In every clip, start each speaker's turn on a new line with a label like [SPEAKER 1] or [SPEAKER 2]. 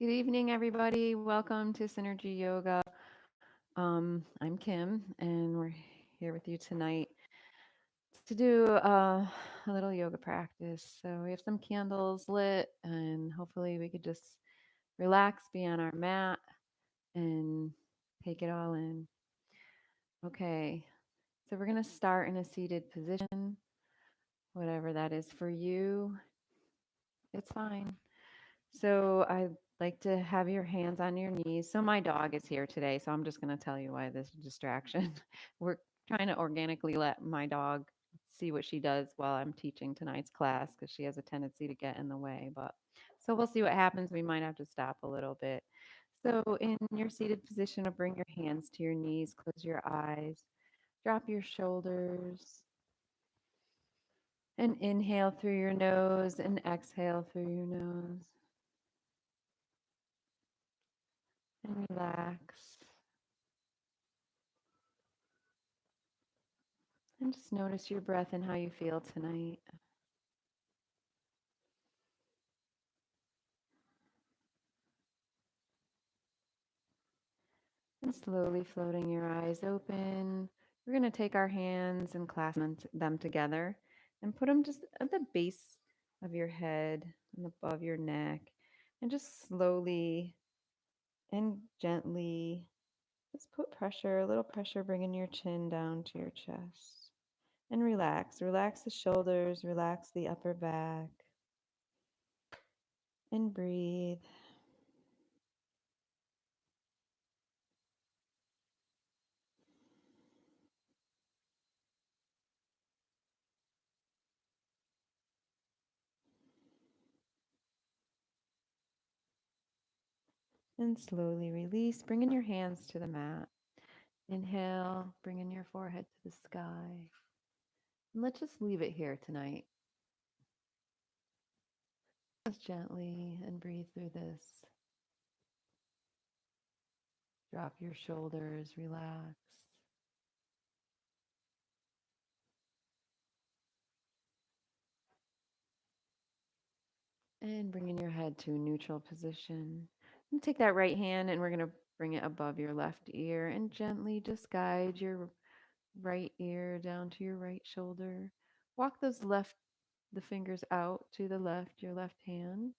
[SPEAKER 1] Good evening, everybody. Welcome to Synergy Yoga. I'm Kim, and we're here with you tonight to do a little yoga practice. So we have some candles lit, and hopefully we could just relax, be on our mat, and take it all in. Okay, so we're going to start in a seated position, whatever that is for you. It's fine. So I like to have your hands on your knees. So my dog is here today, so I'm just going to tell you why this distraction. We're trying to organically let my dog see what she does while I'm teaching tonight's class because she has a tendency to get in the way. But so we'll see what happens. We might have to stop a little bit. So in your seated position, bring your hands to your knees, close your eyes, drop your shoulders, and inhale through your nose and exhale through your nose. And relax. And just notice your breath and how you feel tonight. And slowly floating your eyes open. We're going to take our hands and clasp them together and put them just at the base of your head and above your neck. And just slowly and gently just put pressure, a little pressure, bringing your chin down to your chest. And relax. Relax the shoulders, relax the upper back. And breathe. And slowly release, bringing your hands to the mat. Inhale, bringing your forehead to the sky. And let's just leave it here tonight. Just gently and breathe through this. Drop your shoulders, relax. And bringing your head to a neutral position. And take that right hand and we're going to bring it above your left ear and gently just guide your right ear down to your right shoulder. Walk the fingers out to the left, your left hand,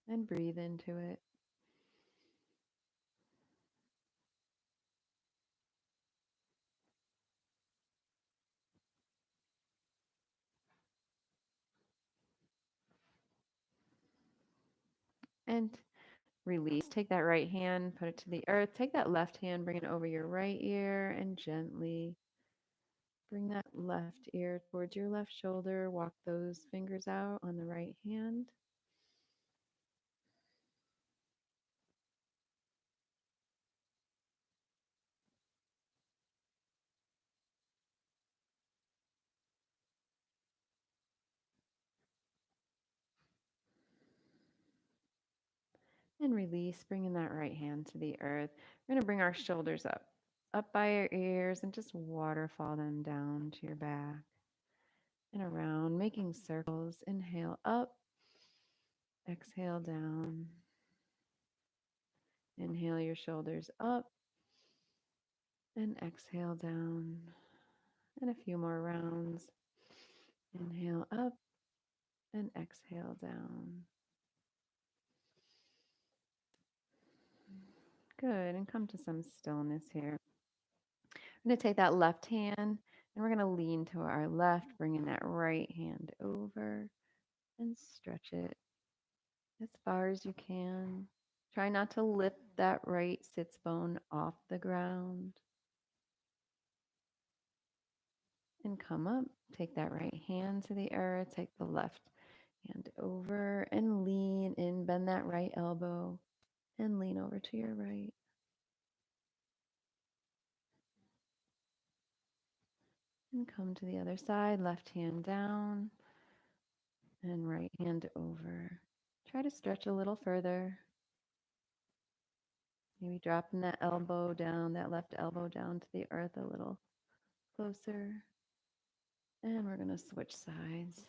[SPEAKER 1] and breathe into it. And release. Take that right hand, put it to the earth. Take that left hand, bring it over your right ear, and gently bring that left ear towards your left shoulder. Walk those fingers out on the right hand. And release, bringing that right hand to the earth. We're going to bring our shoulders up by our ears, and just waterfall them down to your back and around, making circles. Inhale up, exhale down. Inhale your shoulders up and exhale down. And a few more rounds. Inhale up and exhale down. Good. And come to some stillness here. We're going to take that left hand and we're going to lean to our left, bringing that right hand over and stretch it as far as you can. Try not to lift that right sits bone off the ground. And come up. Take that right hand to the earth. Take the left hand over and lean in. Bend that right elbow and lean over to your right. And come to the other side, left hand down and right hand over. Try to stretch a little further. Maybe dropping that elbow down, that left elbow down to the earth a little closer. And we're going to switch sides.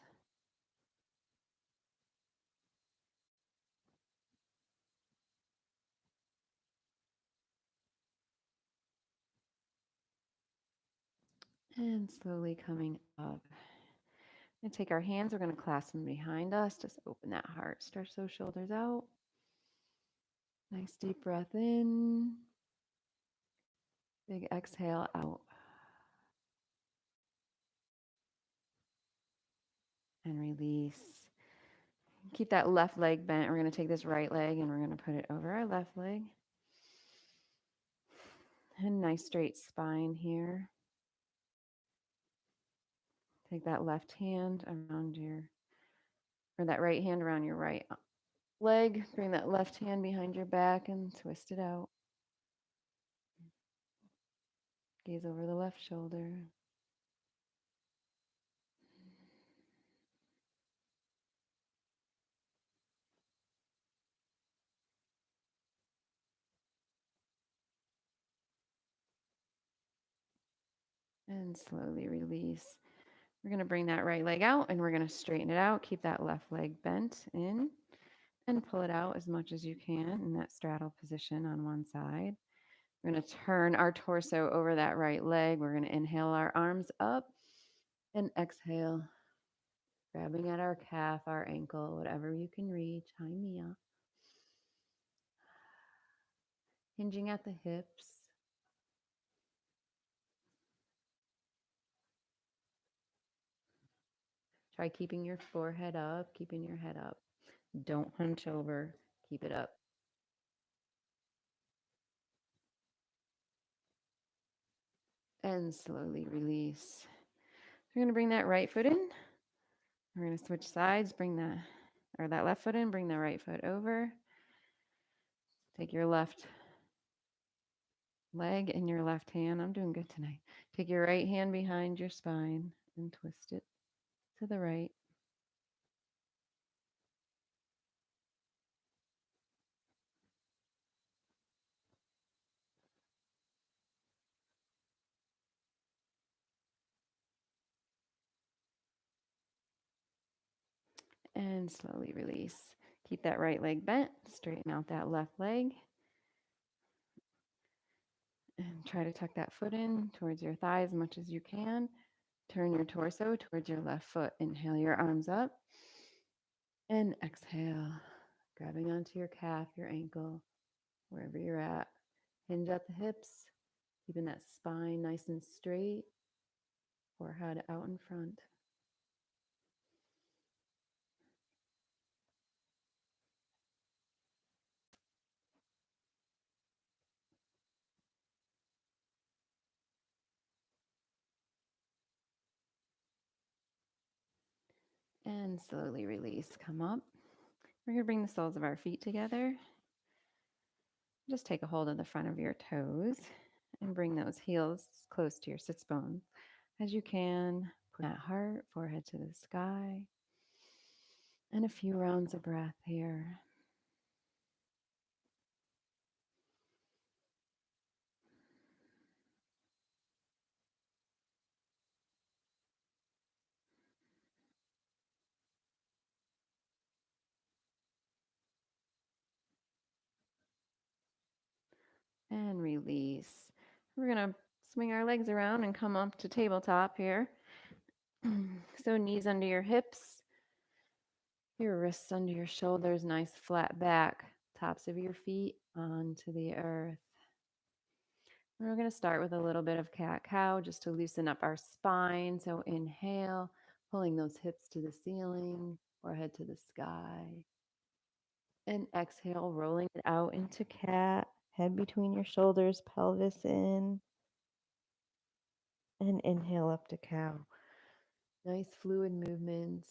[SPEAKER 1] And slowly coming up. We're going to take our hands, we're going to clasp them behind us. Just open that heart. Stretch those shoulders out. Nice deep breath in. Big exhale out. And release. Keep that left leg bent. We're going to take this right leg and we're going to put it over our left leg. And nice straight spine here. Take that left hand around or that right hand around your right leg. Bring that left hand behind your back and twist it out. Gaze over the left shoulder. And slowly release. We're going to bring that right leg out and we're going to straighten it out. Keep that left leg bent in and pull it out as much as you can in that straddle position on one side. We're going to turn our torso over that right leg. We're going to inhale our arms up and exhale, grabbing at our calf, our ankle, whatever you can reach. Hi, Mia. Hinging at the hips. Try keeping your forehead up, keeping your head up. Don't hunch over. Keep it up. And slowly release. We're going to bring that right foot in. We're going to switch sides. Bring that left foot in. Bring the right foot over. Take your left leg in your left hand. I'm doing good tonight. Take your right hand behind your spine and twist it to the right. And slowly release. Keep that right leg bent. Straighten out that left leg. And try to tuck that foot in towards your thigh as much as you can. Turn your torso towards your left foot. Inhale your arms up. And exhale, grabbing onto your calf, your ankle, wherever you're at. Hinge at the hips, keeping that spine nice and straight, forehead out in front. And slowly release. Come up. We're going to bring the soles of our feet together. Just take a hold of the front of your toes and bring those heels close to your sits bones as you can. Put that heart, forehead to the sky. And a few rounds of breath here. And release. We're going to swing our legs around and come up to tabletop here. So knees under your hips, your wrists under your shoulders, nice flat back, tops of your feet onto the earth. And we're going to start with a little bit of cat-cow just to loosen up our spine. So inhale, pulling those hips to the ceiling, forehead to the sky. And exhale, rolling it out into cat, head between your shoulders, pelvis in. And inhale up to cow. Nice fluid movements.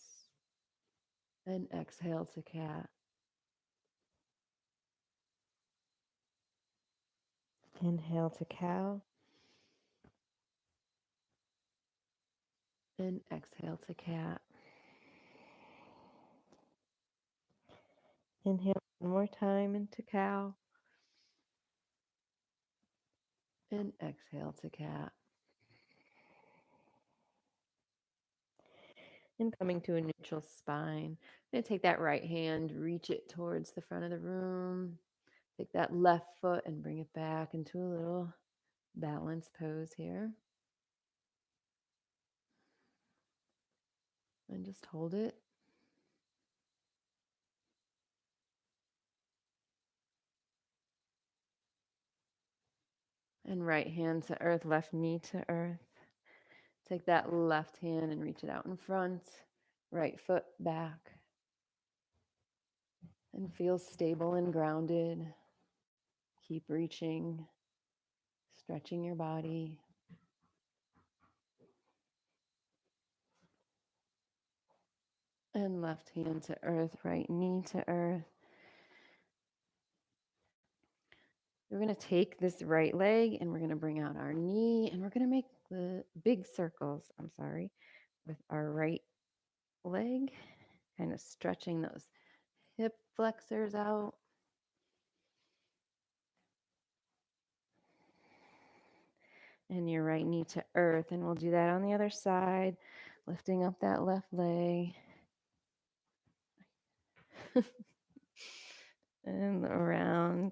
[SPEAKER 1] And exhale to cat. Inhale to cow. And exhale to cat. Inhale one more time into cow. And exhale to cat. And coming to a neutral spine. I'm going to take that right hand, reach it towards the front of the room. Take that left foot and bring it back into a little balanced pose here. And just hold it. And right hand to earth, left knee to earth. Take that left hand and reach it out in front, right foot back. And feel stable and grounded. Keep reaching, stretching your body. And left hand to earth, right knee to earth. We're going to take this right leg and we're going to bring out our knee and we're going to make the big circles, with our right leg, kind of stretching those hip flexors out. And your right knee to earth. And we'll do that on the other side, lifting up that left leg. And around.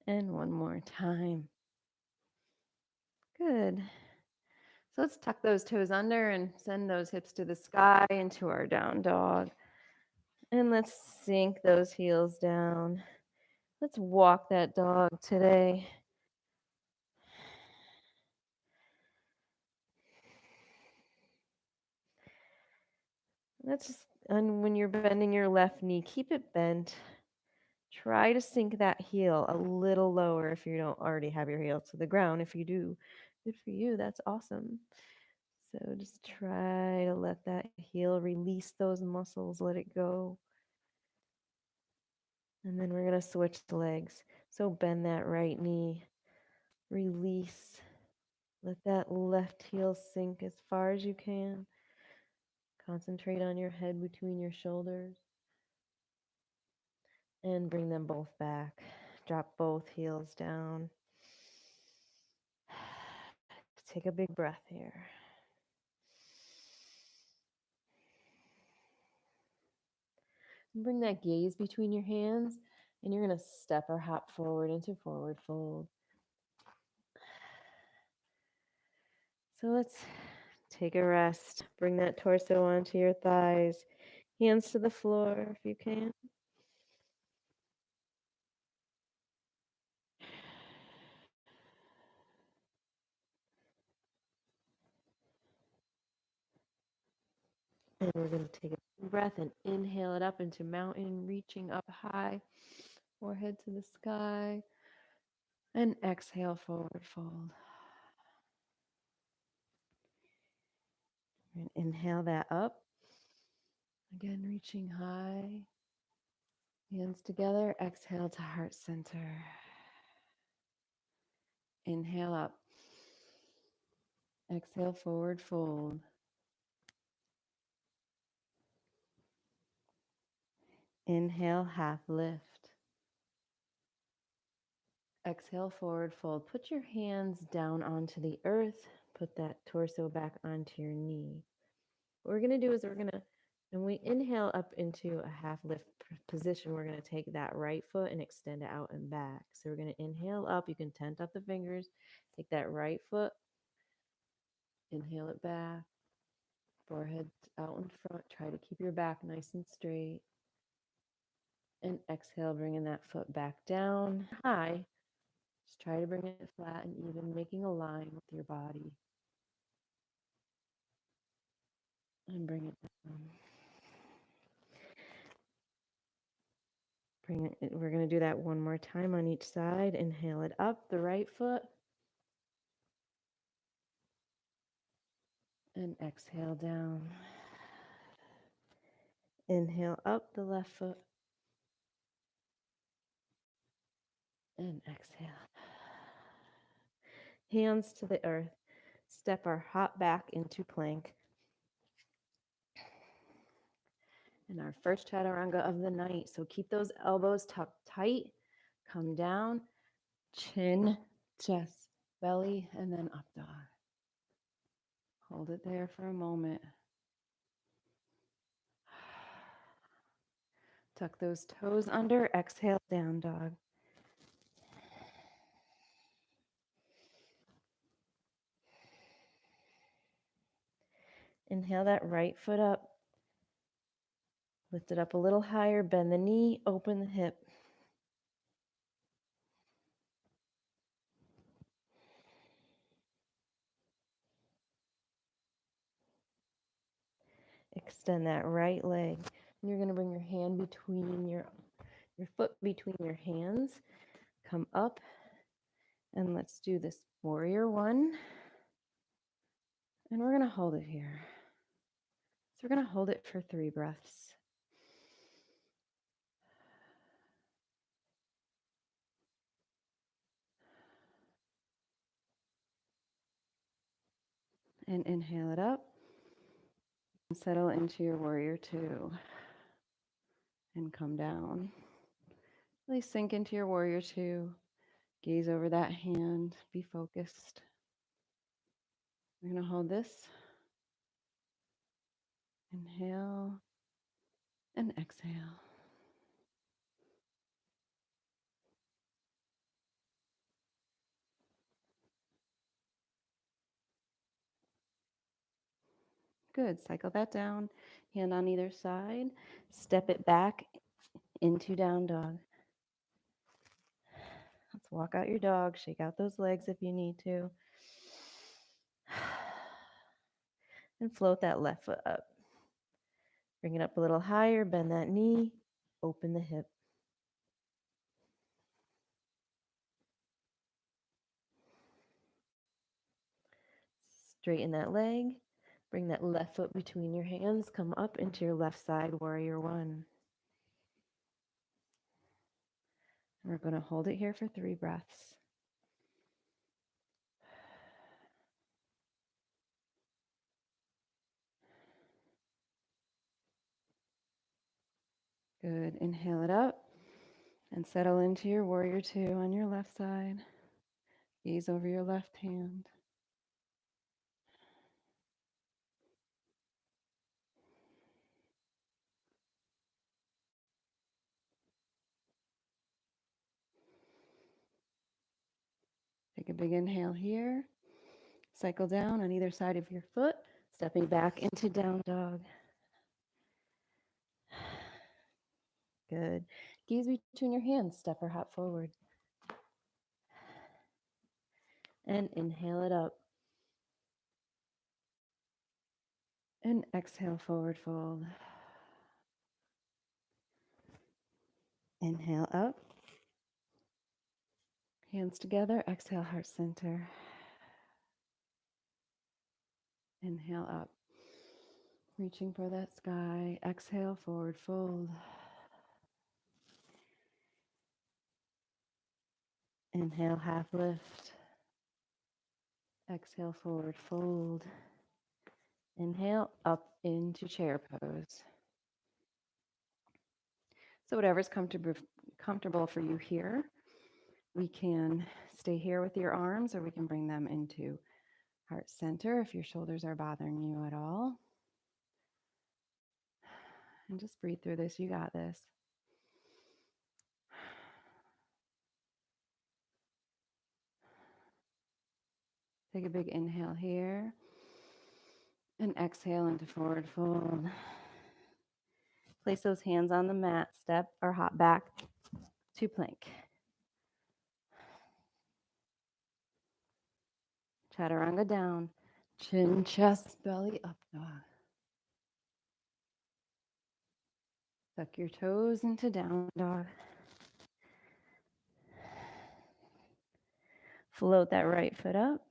[SPEAKER 1] And one more time. Good. So let's tuck those toes under and send those hips to the sky into our down dog. And let's sink those heels down. Let's walk that dog today. And when you're bending your left knee, keep it bent. Try to sink that heel a little lower if you don't already have your heel to the ground. If you do, good for you. That's awesome. So just try to let that heel release those muscles, let it go. And then we're going to switch the legs. So bend that right knee, release. Let that left heel sink as far as you can. Concentrate on your head between your shoulders. And bring them both back. Drop both heels down. Take a big breath here. Bring that gaze between your hands, and you're going to step or hop forward into forward fold. So let's take a rest. Bring that torso onto your thighs. Hands to the floor if you can. And we're going to take a breath and inhale it up into mountain, reaching up high, forehead to the sky. And exhale, forward fold. And inhale that up. Again, reaching high. Hands together. Exhale to heart center. Inhale up. Exhale, forward fold. Inhale, half lift. Exhale, forward fold. Put your hands down onto the earth. Put that torso back onto your knee. What we're going to do is when we inhale up into a half lift position, we're going to take that right foot and extend it out and back. So we're going to inhale up. You can tent up the fingers. Take that right foot. Inhale it back. Forehead out in front. Try to keep your back nice and straight. And exhale, bringing that foot back down high. Just try to bring it flat and even, making a line with your body. And bring it down. We're going to do that one more time on each side. Inhale it up, the right foot. And exhale down. Inhale up, the left foot. And exhale. Hands to the earth. Step our hop back into plank. And our first chaturanga of the night. So keep those elbows tucked tight. Come down. Chin, chest, belly, and then up dog. Hold it there for a moment. Tuck those toes under. Exhale, down dog. Inhale that right foot up. Lift it up a little higher, bend the knee, open the hip. Extend that right leg. And you're going to bring your hand between your foot between your hands. Come up and let's do this warrior one. And we're going to hold it here. So we're going to hold it for 3 breaths. And inhale it up. And settle into your warrior 2. And come down. Really sink into your warrior 2. Gaze over that hand. Be focused. We're going to hold this. Inhale and exhale. Good. Cycle that down. Hand on either side. Step it back into down dog. Let's walk out your dog. Shake out those legs if you need to. And float that left foot up. Bring it up a little higher. Bend that knee. Open the hip. Straighten that leg. Bring that left foot between your hands. Come up into your left side, warrior 1. And we're going to hold it here for 3 breaths. Good. Inhale it up and settle into your warrior 2 on your left side. Gaze over your left hand. Take a big inhale here. Cycle down on either side of your foot, stepping back into down dog. Good. Gaze between your hands, step or hop forward. And inhale it up. And exhale, forward fold. Inhale up. Hands together, exhale, heart center. Inhale up. Reaching for that sky. Exhale, forward fold. Inhale, half lift. Exhale, forward fold. Inhale, up into chair pose. So whatever's comfortable for you here, we can stay here with your arms or we can bring them into heart center if your shoulders are bothering you at all. And just breathe through this. You got this. Take a big inhale here and exhale into forward fold. Place those hands on the mat, step or hop back to plank. Chaturanga down, chin, chest, belly up dog. Tuck your toes into down dog. Float that right foot up.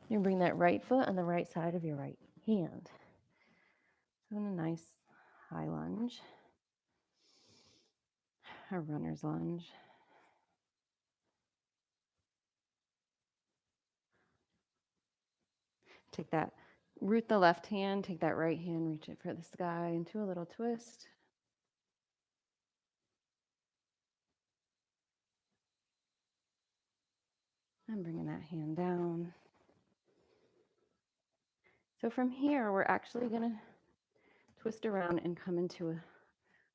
[SPEAKER 1] You bring that right foot on the right side of your right hand. So in a nice high lunge, a runner's lunge. Take that, root the left hand, take that right hand, reach it for the sky into a little twist. And bringing that hand down. So from here, we're actually going to twist around and come into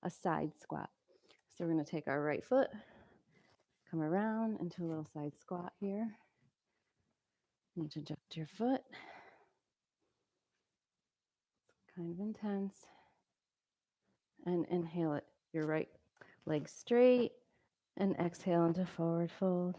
[SPEAKER 1] a side squat. So we're going to take our right foot, come around into a little side squat here. You need to adjust your foot. kind of intense. And inhale it, your right leg straight, and exhale into forward fold.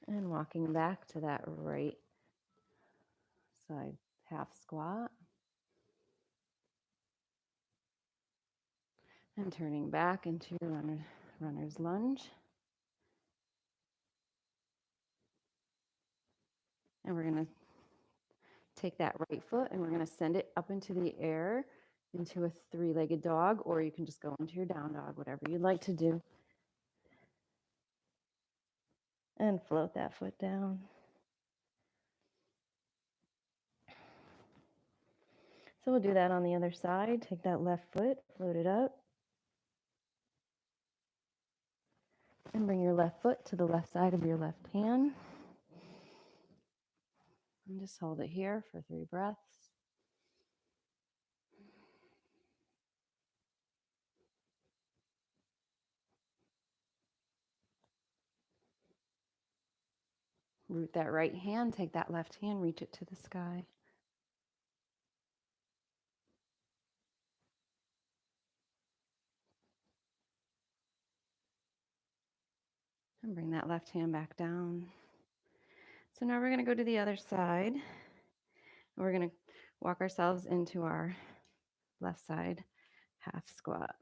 [SPEAKER 1] And walking back to that right side half squat. And turning back into your runner's lunge. And we're going to take that right foot and we're going to send it up into the air into a three-legged dog, or you can just go into your down dog, whatever you'd like to do. And float that foot down. So we'll do that on the other side. Take that left foot, float it up. And bring your left foot to the left side of your left hand. And just hold it here for 3 breaths. Root that right hand, take that left hand, reach it to the sky. And bring that left hand back down. So now we're going to go to the other side. We're going to walk ourselves into our left side half squat.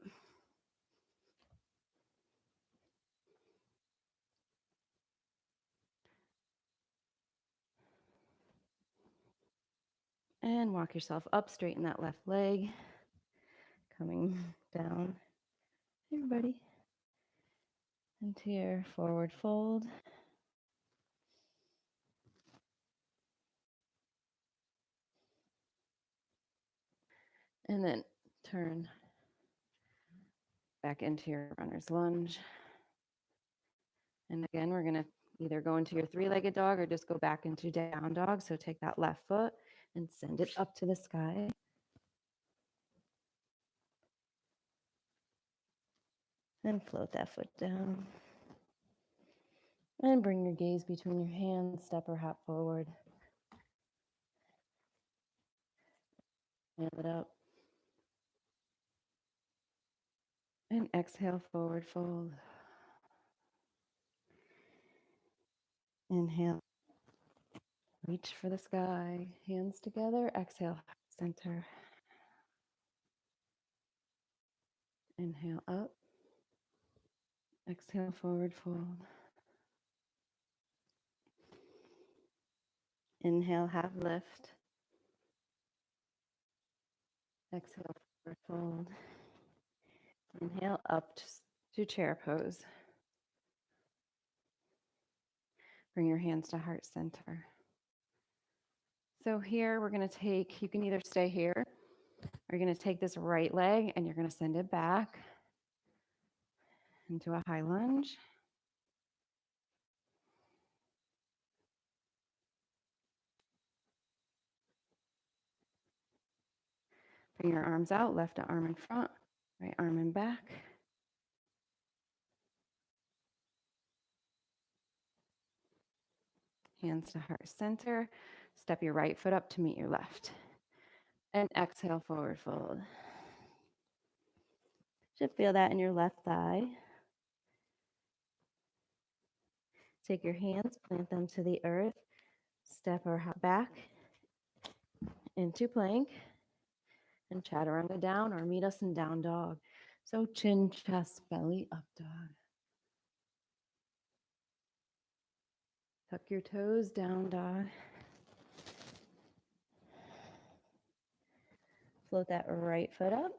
[SPEAKER 1] And walk yourself up, straighten that left leg, coming down, everybody, into your forward fold. And then turn back into your runner's lunge. And again, we're going to either go into your three-legged dog or just go back into down dog. So take that left foot and send it up to the sky. And float that foot down. And bring your gaze between your hands, step or hop forward. Hand it up. And exhale, forward fold. Inhale. Reach for the sky. Hands together. Exhale, center. Inhale up. Exhale, forward fold. Inhale, half lift. Exhale, forward fold. Inhale up to chair pose. Bring your hands to heart center. So here we're going to take, you can either stay here, or you're going to take this right leg and you're going to send it back into a high lunge. Bring your arms out, left arm in front, right arm in back. Hands to heart center. Step your right foot up to meet your left. And exhale, forward fold. Should feel that in your left thigh. Take your hands, plant them to the earth. Step or hop back into plank. And chaturanga down, or meet us in down dog. So chin, chest, belly, up dog. Tuck your toes, down dog. Float that right foot up.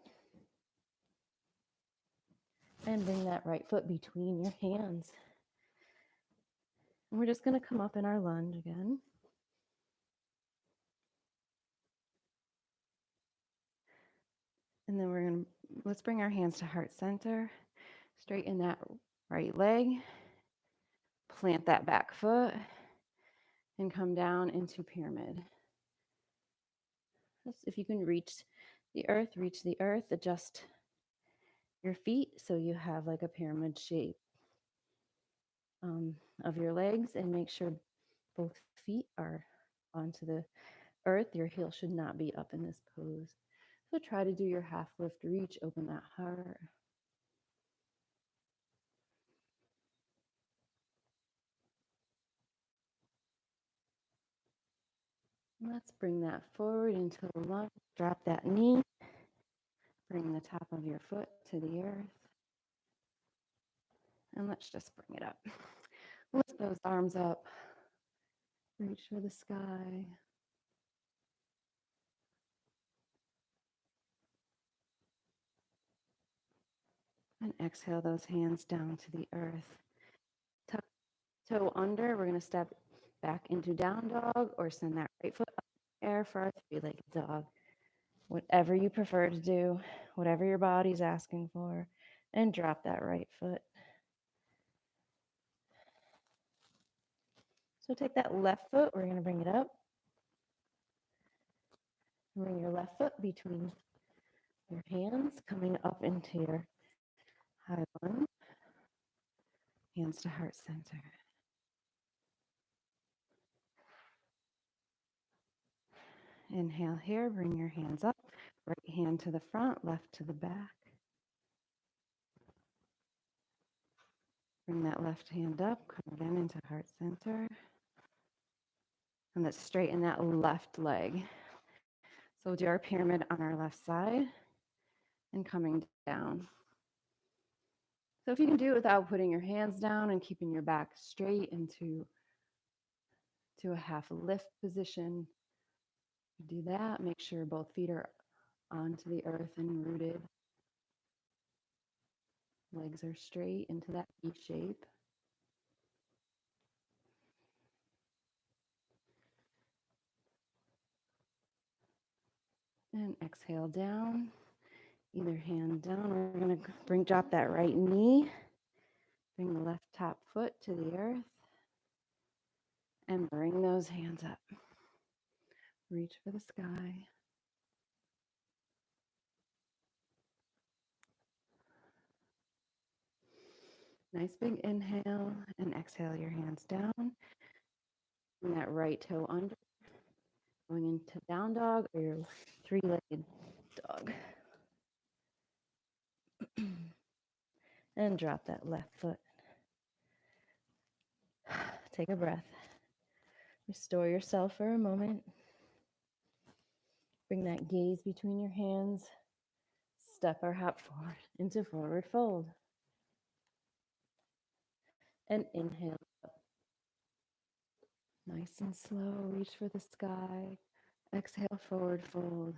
[SPEAKER 1] And bring that right foot between your hands. And we're just going to come up in our lunge again. And then let's bring our hands to heart center. Straighten that right leg. Plant that back foot. And come down into pyramid. If you can reach the earth, adjust your feet so you have like a pyramid shape of your legs, and make sure both feet are onto the earth. Your heel should not be up in this pose. So try to do your half lift reach, open that heart. Let's bring that forward into the lunge. Drop that knee. Bring the top of your foot to the earth. And let's just bring it up. Lift those arms up. Reach for the sky. And exhale those hands down to the earth. Tuck toe under. We're going to step back into down dog or send that right foot up in the air for our three-legged dog. Whatever you prefer to do, whatever your body's asking for, and drop that right foot. So take that left foot, we're going to bring it up. Bring your left foot between your hands, coming up into your high lunge. Hands to heart center. Inhale here, bring your hands up. Right hand to the front, left to the back. Bring that left hand up, come again into heart center. And let's straighten that left leg. So we'll do our pyramid on our left side and coming down. So if you can do it without putting your hands down and keeping your back straight into a half lift position, do that. Make sure both feet are onto the earth and rooted. Legs are straight into that V shape. And exhale down. Either hand down. We're going to drop that right knee. Bring the left top foot to the earth. And bring those hands up. Reach for the sky. Nice big inhale and exhale your hands down. Bring that right toe under. Going into down dog or your three-legged dog. And drop that left foot. Take a breath. Restore yourself for a moment. Bring that gaze between your hands. Step or hop forward into forward fold. And inhale up. Nice and slow. Reach for the sky. Exhale, forward fold.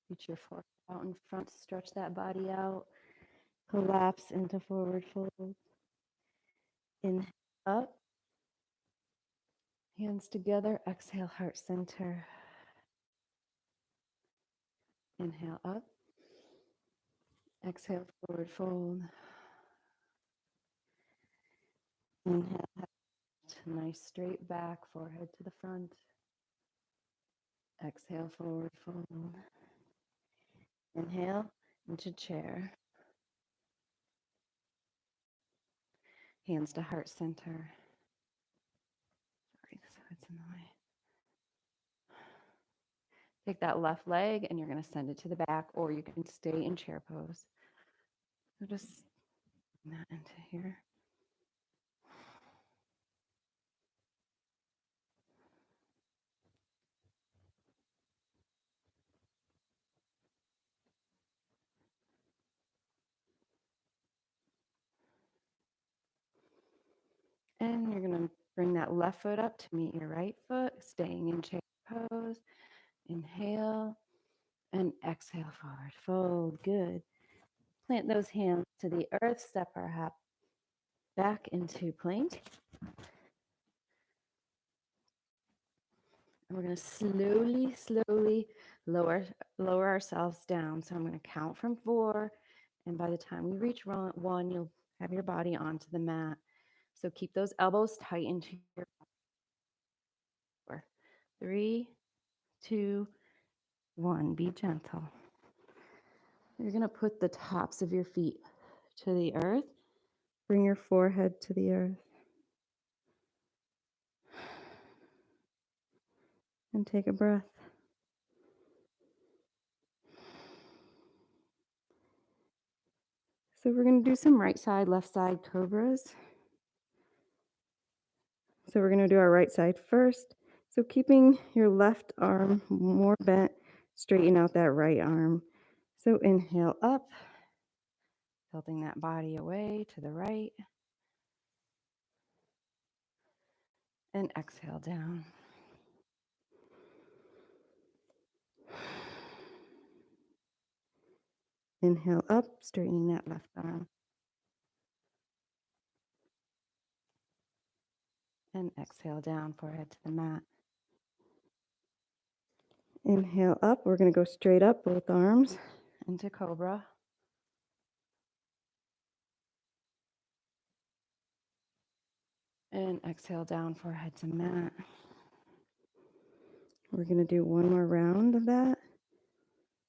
[SPEAKER 1] Reach your forehead out in front. Stretch that body out. Collapse into forward fold. Inhale up. Hands together. Exhale, heart center. Inhale up. Exhale, forward fold. Inhale, nice straight back, forehead to the front. Exhale, forward fold. Inhale into chair. Hands to heart center. Sorry, so it's in the way. Take that left leg and you're going to send it to the back, or you can stay in chair pose. So just bring that into here. And you're going to bring that left foot up to meet your right foot, staying in chair pose. Inhale and exhale, forward fold. Good. Plant those hands to the earth, step or hop back into plank. And we're going to slowly lower ourselves down. So I'm going to count from 4. And by the time we reach 1, you'll have your body onto the mat. So keep those elbows tight into your 4. 3, 2, 1. Be gentle. You're going to put the tops of your feet to the earth. Bring your forehead to the earth. And take a breath. So we're going to do some right side, left side cobras. So we're going to do our right side first. So keeping your left arm more bent, straighten out that right arm. So inhale up, tilting that body away to the right. And exhale down. Inhale up, straightening that left arm. And exhale down, forehead to the mat. Inhale up, we're going to go straight up, both arms, into cobra. And exhale down, forehead to mat. We're going to do one more round of that.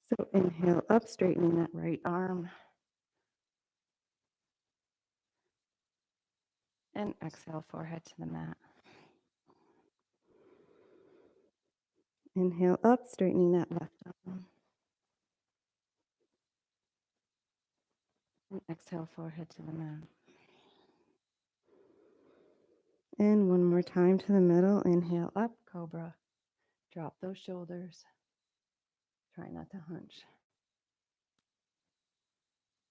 [SPEAKER 1] So inhale up, straightening that right arm. And exhale, forehead to the mat. Inhale up, straightening that left arm. And exhale, forehead to the mat. And one more time to the middle. Inhale up, cobra. Drop those shoulders. Try not to hunch.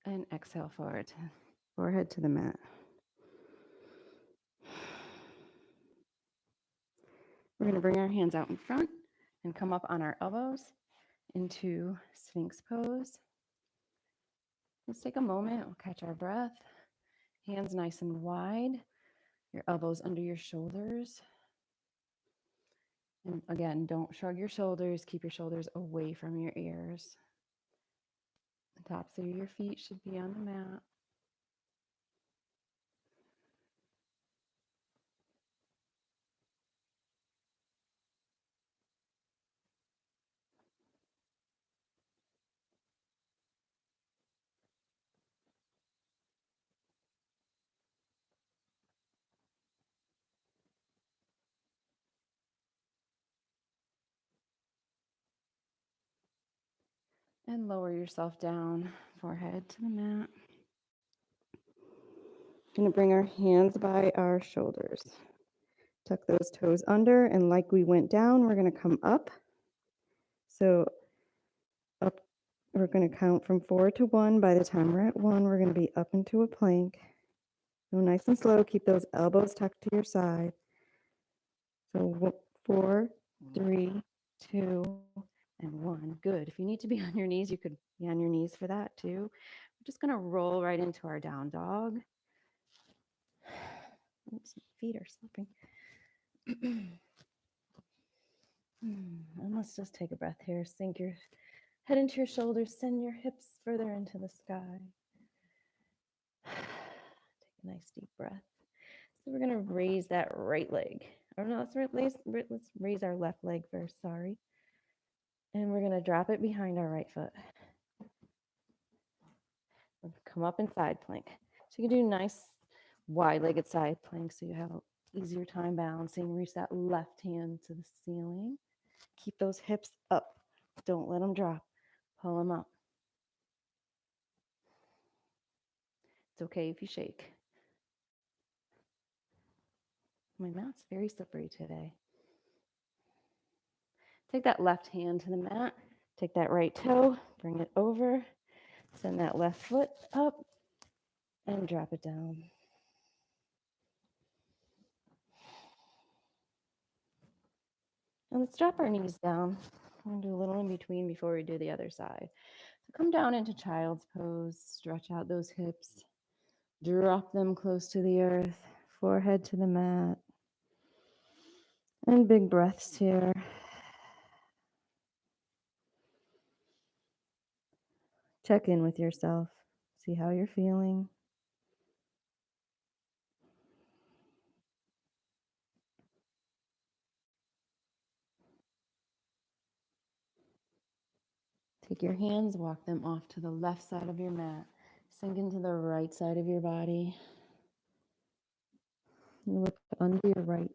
[SPEAKER 1] And exhale, forward. Forehead to the mat. We're going to bring our hands out in front and come up on our elbows into Sphinx pose. Let's take a moment. We'll catch our breath. Hands nice and wide. Your elbows under your shoulders. And again, don't shrug your shoulders. Keep your shoulders away from your ears. The tops of your feet should be on the mat. And lower yourself down, forehead to the mat. Going to bring our hands by our shoulders. Tuck those toes under, and like we went down, we're going to come up. So up, we're going to count from 4 to 1. By the time we're at 1, we're going to be up into a plank. Go nice and slow. Keep those elbows tucked to your side. So 4, 3, 2, and 1. Good. If you need to be on your knees, you could be on your knees for that too. We're just going to roll right into our down dog. Oops, my feet are slipping. And let's just take a breath here. Sink your head into your shoulders. Send your hips further into the sky. Take a nice deep breath. So we're going to raise that right leg. Or no, let's raise our left leg first. Sorry. And we're going to drop it behind our right foot. We'll come up in side plank. So you can do nice wide-legged side plank so you have an easier time balancing. Reach that left hand to the ceiling. Keep those hips up. Don't let them drop. Pull them up. It's okay if you shake. My mat's very slippery today. Take that left hand to the mat. Take that right toe. Bring it over. Send that left foot up. And drop it down. And let's drop our knees down. We're going to do a little in between before we do the other side. So come down into child's pose. Stretch out those hips. Drop them close to the earth. Forehead to the mat. And big breaths here. Check in with yourself. See how you're feeling. Take your hands, walk them off to the left side of your mat. Sink into the right side of your body. You look under your right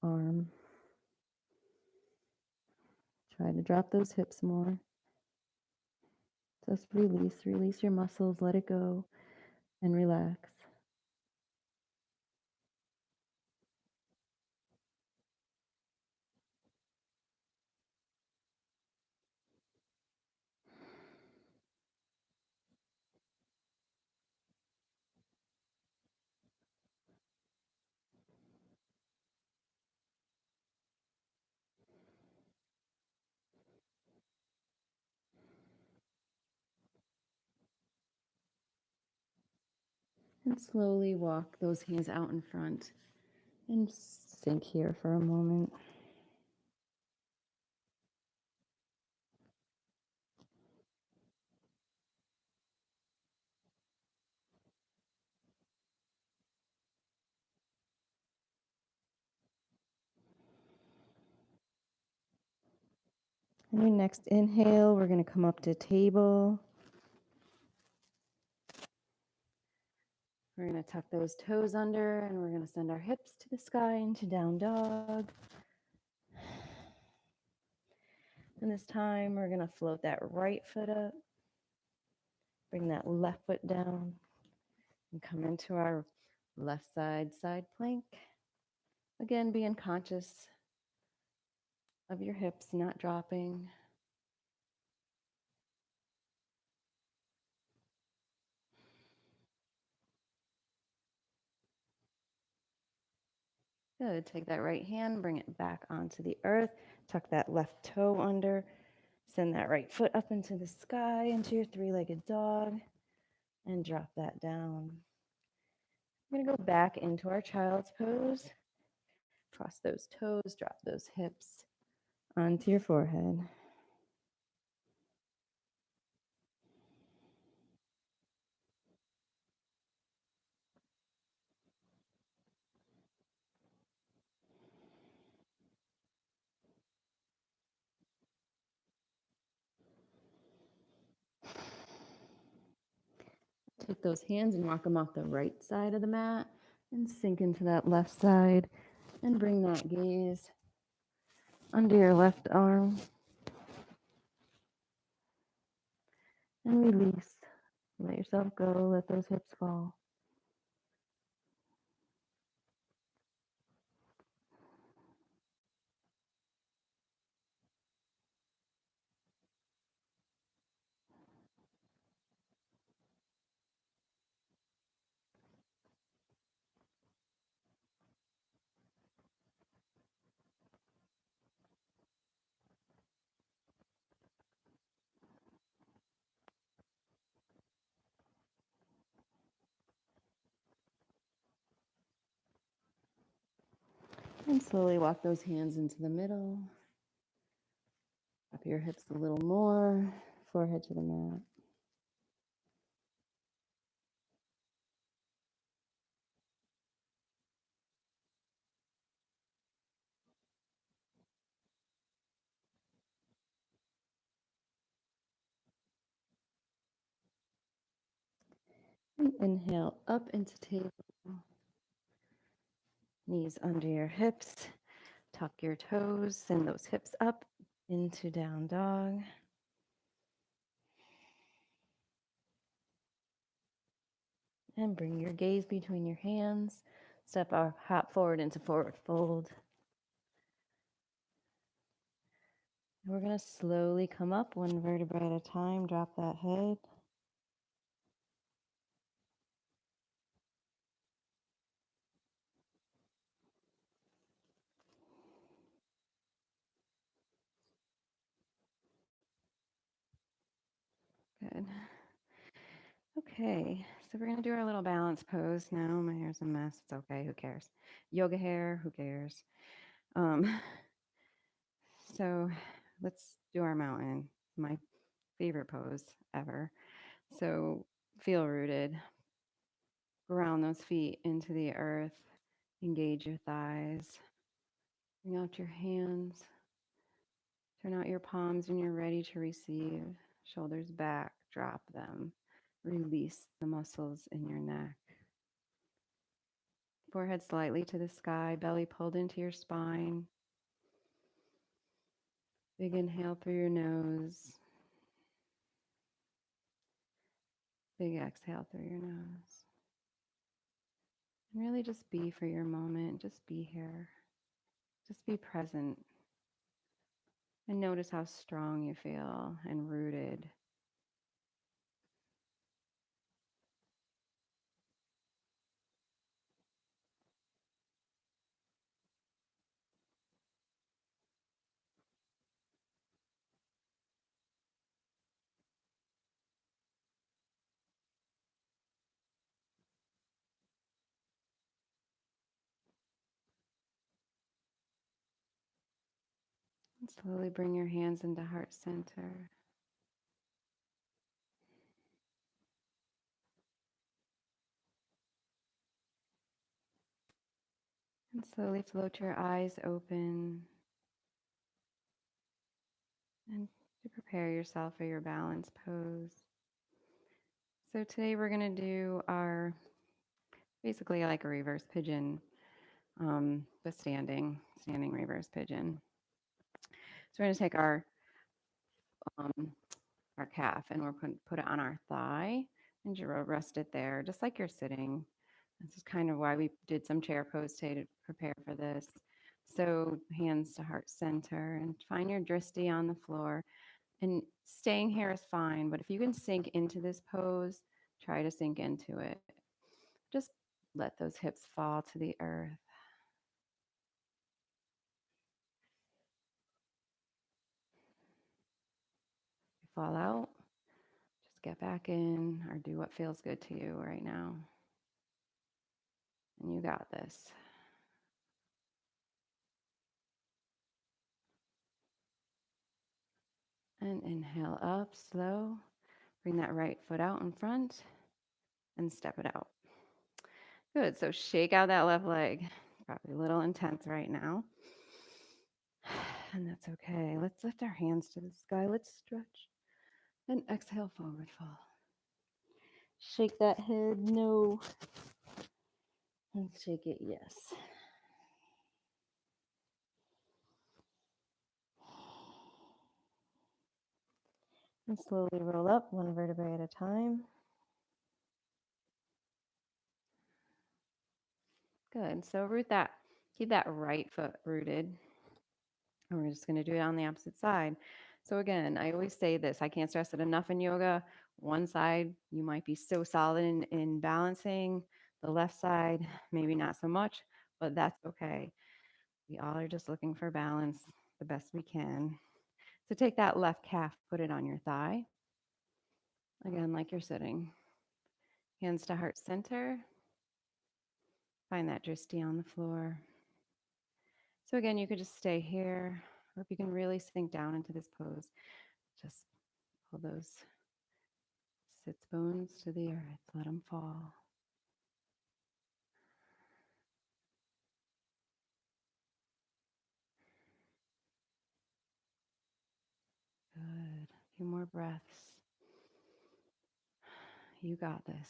[SPEAKER 1] arm. Try to drop those hips more. Just release your muscles, let it go, and relax. And slowly walk those hands out in front and sink here for a moment. And your next inhale, we're going to come up to table. We're going to tuck those toes under and we're going to send our hips to the sky into down dog. And this time we're going to float that right foot up. Bring that left foot down and come into our left side plank. Again, being conscious of your hips not dropping. Good. Take that right hand, bring it back onto the earth. Tuck that left toe under. Send that right foot up into the sky, into your three-legged dog, and drop that down. We're going to go back into our child's pose. Cross those toes, drop those hips onto your forehead. Take those hands and walk them off the right side of the mat and sink into that left side and bring that gaze under your left arm and release. Let yourself go, let those hips fall. And slowly walk those hands into the middle. Drop your hips a little more, forehead to the mat. And inhale up into table. Knees under your hips. Tuck your toes, send those hips up into down dog. And bring your gaze between your hands. Step our hop forward into forward fold. And we're going to slowly come up one vertebra at a time. Drop that head. Good. Okay, so we're going to do our little balance pose now. My hair's a mess. It's okay. Who cares? Yoga hair. Who cares? So let's do our mountain. My favorite pose ever. So feel rooted. Ground those feet into the earth. Engage your thighs. Bring out your hands. Turn out your palms when you're ready to receive. Shoulders back, drop them. Release the muscles in your neck. Forehead slightly to the sky, belly pulled into your spine. Big inhale through your nose. Big exhale through your nose. And really just be for your moment. Just be here. Just be present. And notice how strong you feel and rooted. And slowly bring your hands into heart center. And slowly float your eyes open. And to prepare yourself for your balance pose. So today we're going to do our basically like a reverse pigeon, but standing reverse pigeon. So we're going to take our calf and we're going to put it on our thigh and rest it there, just like you're sitting. This is kind of why we did some chair pose today to prepare for this. So hands to heart center and find your drishti on the floor. And staying here is fine, but if you can sink into this pose, try to sink into it. Just let those hips fall to the earth. If you fall out, just get back in or do what feels good to you right now. And you got this. And inhale up, slow. Bring that right foot out in front and step it out. Good. So shake out that left leg. Probably a little intense right now. And that's okay. Let's lift our hands to the sky. Let's stretch. And exhale, forward fold. Shake that head, no. And shake it, yes. And slowly roll up one vertebrae at a time. Good. So root that. Keep that right foot rooted. And we're just going to do it on the opposite side. So again, I always say this. I can't stress it enough in yoga. One side, you might be so solid in balancing. The left side, maybe not so much, but that's okay. We all are just looking for balance the best we can. So take that left calf, put it on your thigh. Again, like you're sitting. Hands to heart center. Find that drishti on the floor. So again, you could just stay here, or if you can really sink down into this pose, just pull those sits bones to the earth. Let them fall. Good. A few more breaths. You got this.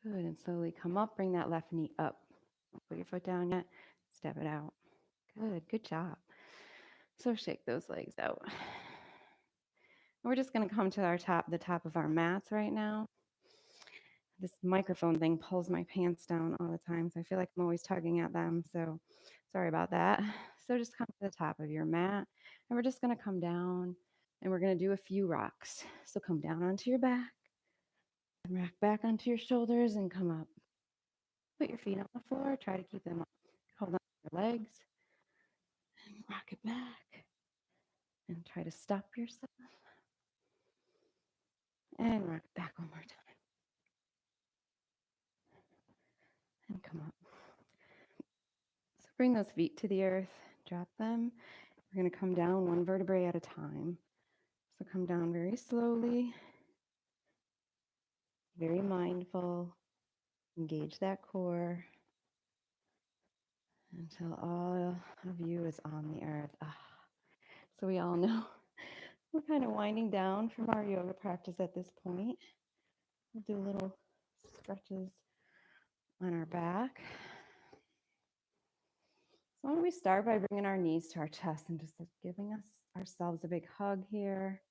[SPEAKER 1] Good. And slowly come up. Bring that left knee up. Don't put your foot down yet. Step it out. Good. Good job. So shake those legs out. We're just going to come to the top of our mats right now. This microphone thing pulls my pants down all the time, so I feel like I'm always tugging at them. So sorry about that. So just come to the top of your mat, and we're just going to come down, and we're going to do a few rocks. So come down onto your back, and rock back onto your shoulders, and come up. Put your feet on the floor. Try to keep them up. Hold on to your legs, and rock it back, and try to stop yourself, and rock it back one more time, and come up. So bring those feet to the earth, drop them. We're going to come down one vertebrae at a time. So come down very slowly, very mindful, engage that core, until all of you is on the earth. So we all know we're kind of winding down from our yoga practice at this point. We'll do little stretches on our back. So why don't we start by bringing our knees to our chest and just giving ourselves a big hug here,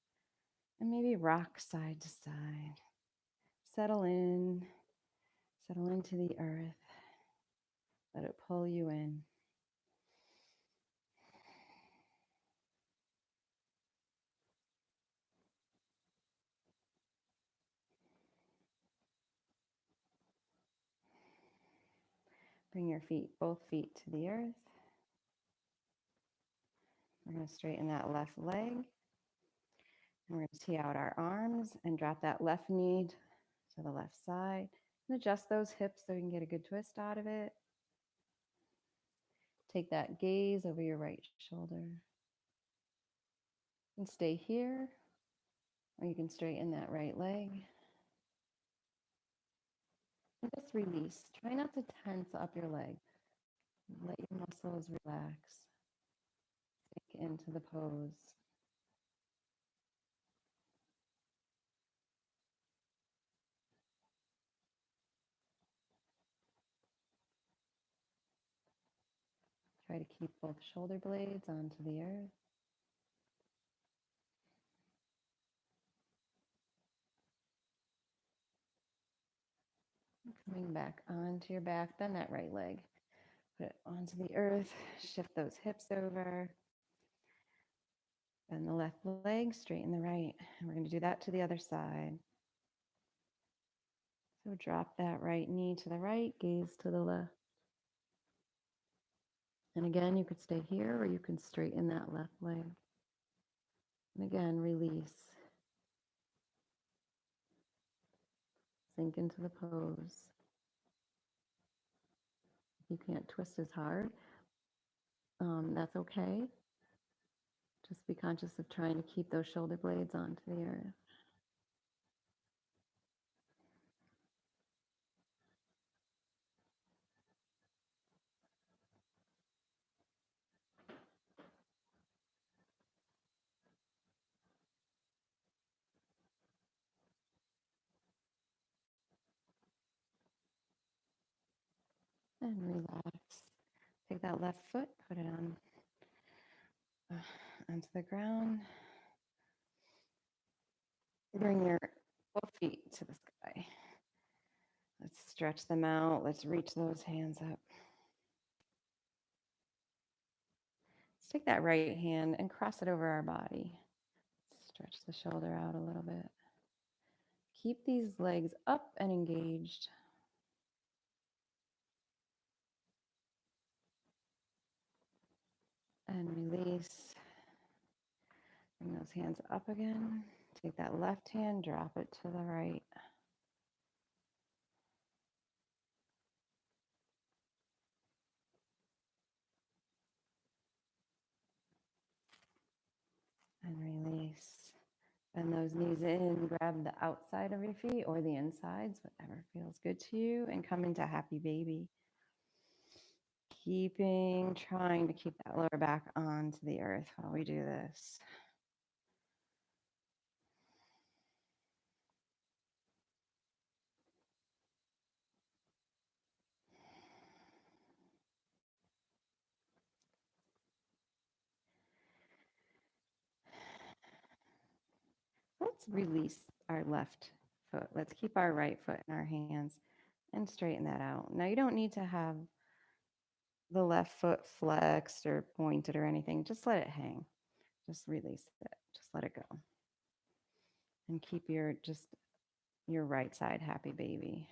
[SPEAKER 1] and maybe rock side to side. Settle into the earth. Let it pull you in. Bring your feet, both feet to the earth. We're going to straighten that left leg. And we're going to tee out our arms and drop that left knee to the left side. And adjust those hips so you can get a good twist out of it. Take that gaze over your right shoulder. And stay here, or you can straighten that right leg. And just release. Try not to tense up your leg. Let your muscles relax. Sink into the pose. Try to keep both shoulder blades onto the earth. Coming back onto your back, bend that right leg. Put it onto the earth. Shift those hips over. Bend the left leg, straighten the right. And we're going to do that to the other side. So drop that right knee to the right, gaze to the left. And again, you could stay here or you can straighten that left leg. And again, release. Sink into the pose. If you can't twist as hard, that's okay. Just be conscious of trying to keep those shoulder blades onto the earth. And relax. Take that left foot, put it on onto the ground. Bring your both feet to the sky. Let's stretch them out. Let's reach those hands up. Let's take that right hand and cross it over our body. Stretch the shoulder out a little bit. Keep these legs up and engaged. And release. Bring those hands up again. Take that left hand, drop it to the right. And release. Bend those knees in, grab the outside of your feet or the insides, whatever feels good to you, and come into happy baby. Trying to keep that lower back onto the earth while we do this. Let's release our left foot. Let's keep our right foot in our hands and straighten that out. Now you don't need to have the left foot flexed or pointed or anything. Just let it hang. Just release it. Just let it go. And keep your right side happy baby.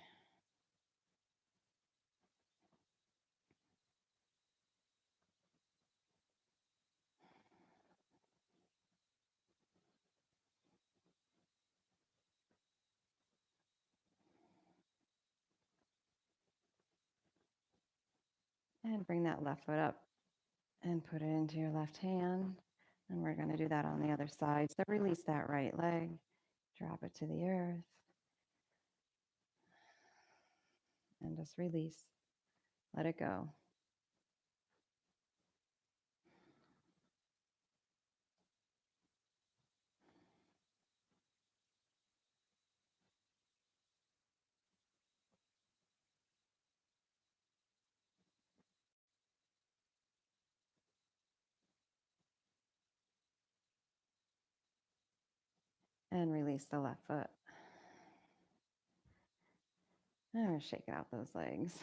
[SPEAKER 1] And bring that left foot up and put it into your left hand. And we're going to do that on the other side. So release that right leg, drop it to the earth, and just release. Let it go. And release the left foot. And we're shaking out those legs.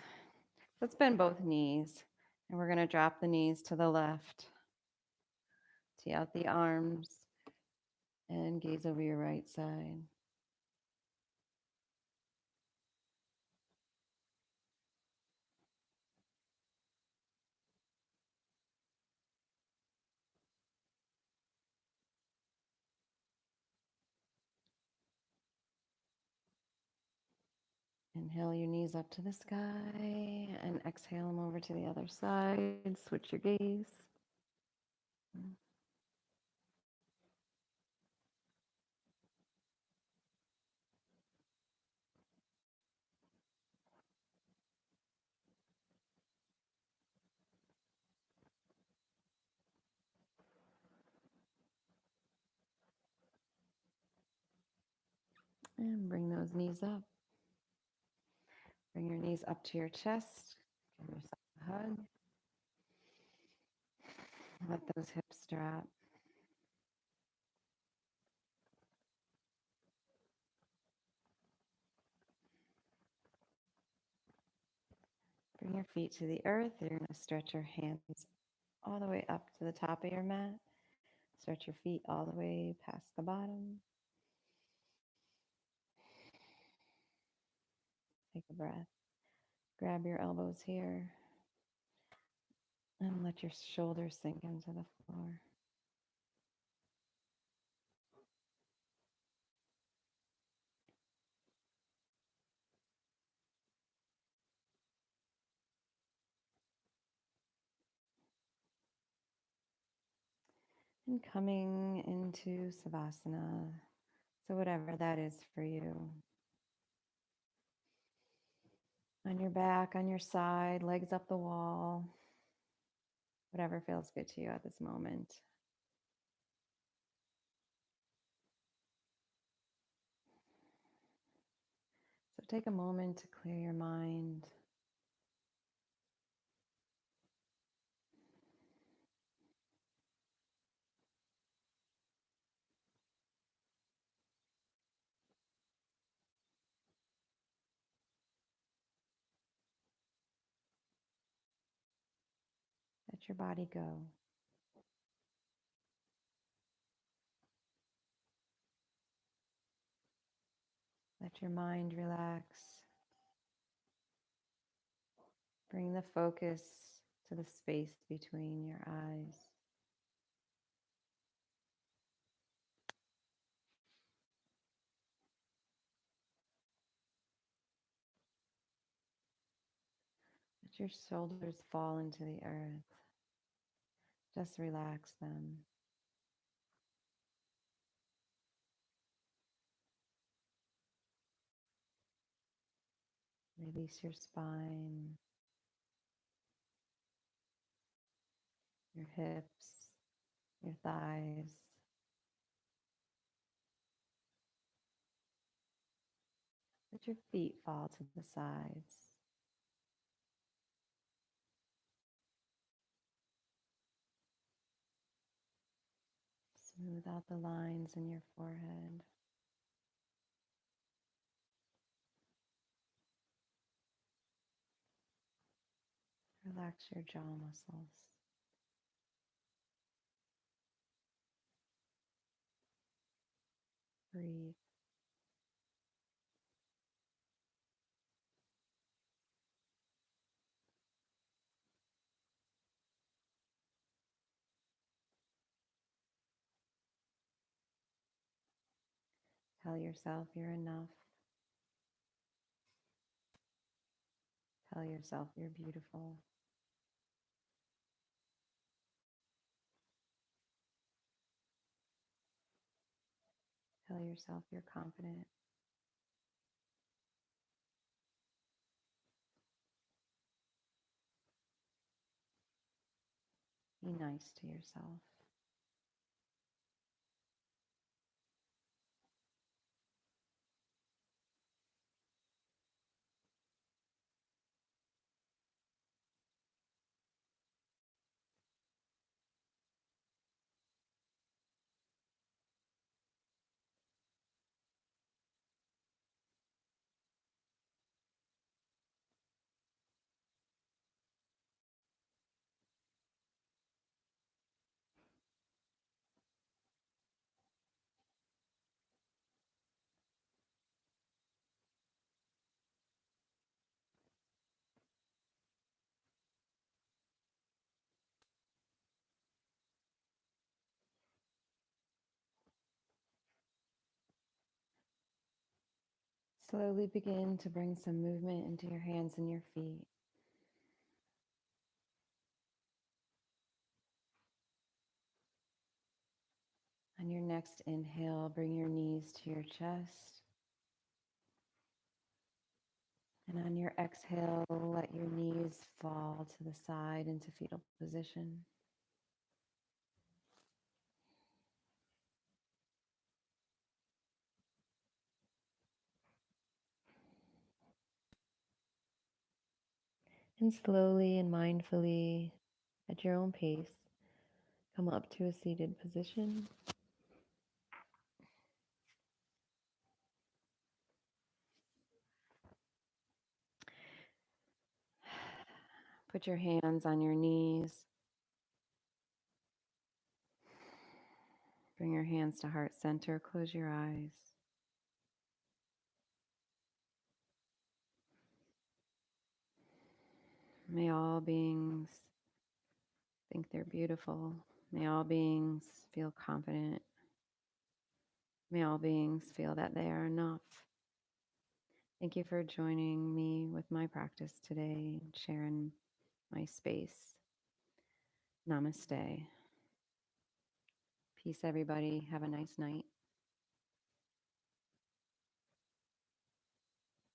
[SPEAKER 1] Let's bend both knees. And we're going to drop the knees to the left. Tee out the arms and gaze over your right side. Inhale your knees up to the sky and exhale them over to the other side. Switch your gaze. And bring those knees up. Bring your knees up to your chest. Give yourself a hug. Let those hips drop. Bring your feet to the earth. You're going to stretch your hands all the way up to the top of your mat. Stretch your feet all the way past the bottom. Take a breath. Grab your elbows here and let your shoulders sink into the floor. And coming into Savasana, so whatever that is for you. On your back, on your side, legs up the wall, whatever feels good to you at this moment. So take a moment to clear your mind. Let your body go. Let your mind relax. Bring the focus to the space between your eyes. Let your shoulders fall into the earth. Just relax them. Release your spine, your hips, your thighs. Let your feet fall to the sides. Smooth out the lines in your forehead. Relax your jaw muscles. Breathe. Tell yourself you're enough. Tell yourself you're beautiful. Tell yourself you're confident. Be nice to yourself. Slowly begin to bring some movement into your hands and your feet. On your next inhale, bring your knees to your chest. And on your exhale, let your knees fall to the side into fetal position. And slowly and mindfully, at your own pace, come up to a seated position. Put your hands on your knees. Bring your hands to heart center. Close your eyes. May all beings think they're beautiful. May all beings feel confident. May all beings feel that they are enough. Thank you for joining me with my practice today, sharing my space. Namaste. Peace, everybody. Have a nice night.